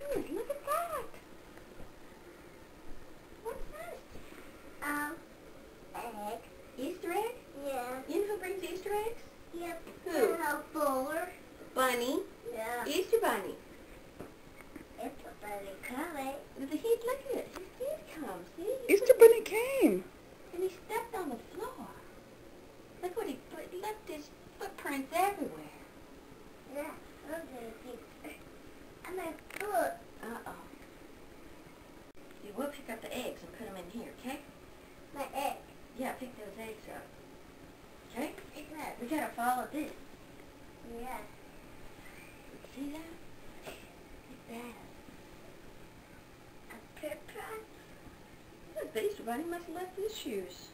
Look at that. What's that? Egg. Easter egg? Yeah. You know who brings Easter eggs? Yep. Who? A board. Bunny. Yeah. Easter bunny. It's a bunny coming. Look at it. He did come, see? Easter Bunny came. And he stepped on the floor. Look what he left his footprints everywhere. Yeah. I'm gonna keep. I'm a foot. Uh-oh. You will pick up the eggs and put them in here, okay? My egg. Yeah, pick those eggs up. Okay? It's not. We gotta follow this. Yeah. See that? Look at that. A purple. Look, the Easter bunny must have left his shoes.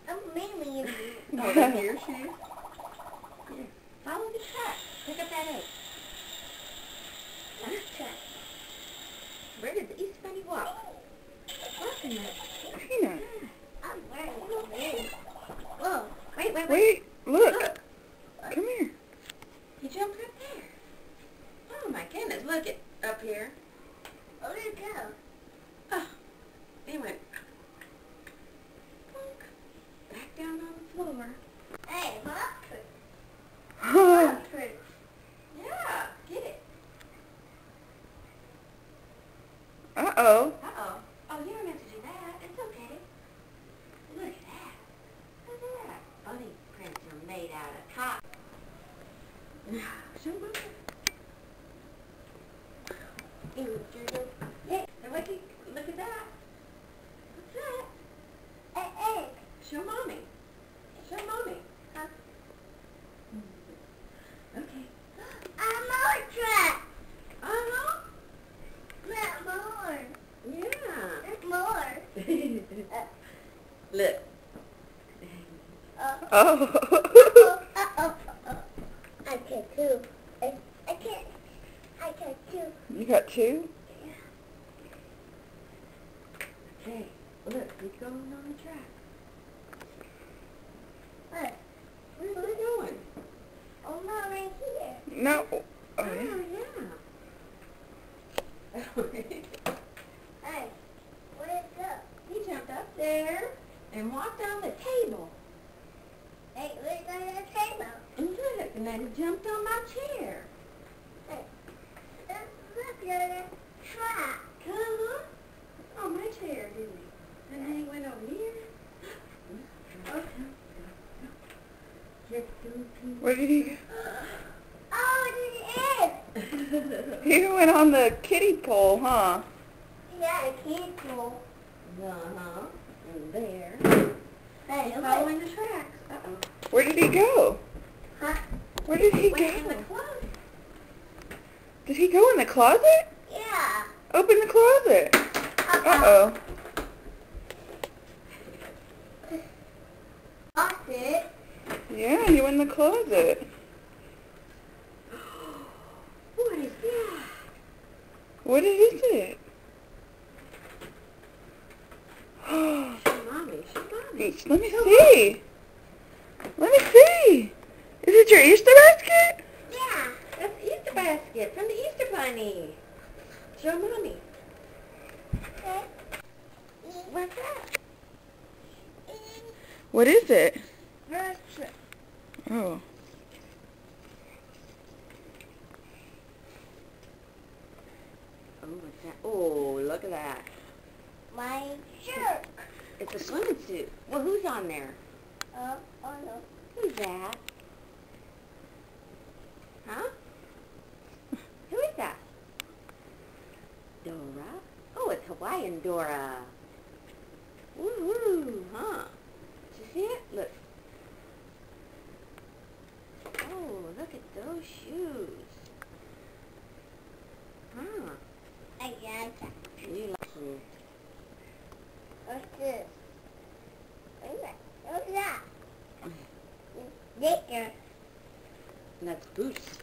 Oh, maybe. Oh, they're your shoes? Yeah. Follow the track. Pick up that egg. Let's try. Where did the Easter bunny walk? Walking that. Peanut. I'm wearing it. Whoa. Wait. Wait, look. Come here. He jumped up there. Oh my goodness, look it up here. Where'd it go? Oh, he went plunk, back down on the floor. Hey, what? Yeah, get it. Uh-oh. Uh-oh. Oh, you don't have to do that. It's okay. Look at that. Look at that. Bunny prints are made out of cotton. Show Mama. Hey, now look at that. What's that? An egg. Show Mommy. Show Mommy. Okay. A more track. Uh-huh. Not more. Yeah. There's more. Look. Oh. Uh-oh. I get two. I get two. You got two? Okay. Look, he's going on the track. What? Where's he going? Oh, not right here. No. Oh, Oh, yeah. yeah. Hey, where'd it go? He jumped up there and walked on the table. Hey, where'd it go to the table? And look, and then he jumped on my chair. Hey, look, you're in a track. Uh-huh. On my chair, didn't he? And then he went over here. Where did he go? Oh, it is. He went on the kiddie pole, huh? Yeah, a kid pool. Uh-huh. And there. Hey, He's look. following the tracks. Uh-oh. Where did he go? Huh? Where did he Went in the go? closet. Did he go in the closet? Yeah. Open the closet. Uh-oh. Lost it. Yeah, he went in the closet. What is that? What is it? Show Mommy. Show Mommy. Let me see. Let me see. Is it your Easter basket? Yeah. That's the Easter basket from the Easter bunny. Show Mommy. Okay. What's that? What is it? Virtual. Oh. Oh, what's that? Oh, look at that. My shirt. It's a swimming suit. Well, who's on there? Oh no. Who's that? Huh? Who is that? Dora? Oh, it's Hawaiian Dora. Woo-hoo, huh? Did you see it? Look. Oh, look at those shoes. Huh. I got that. You like shoes. What's this? What's that? Dicker. That's boots.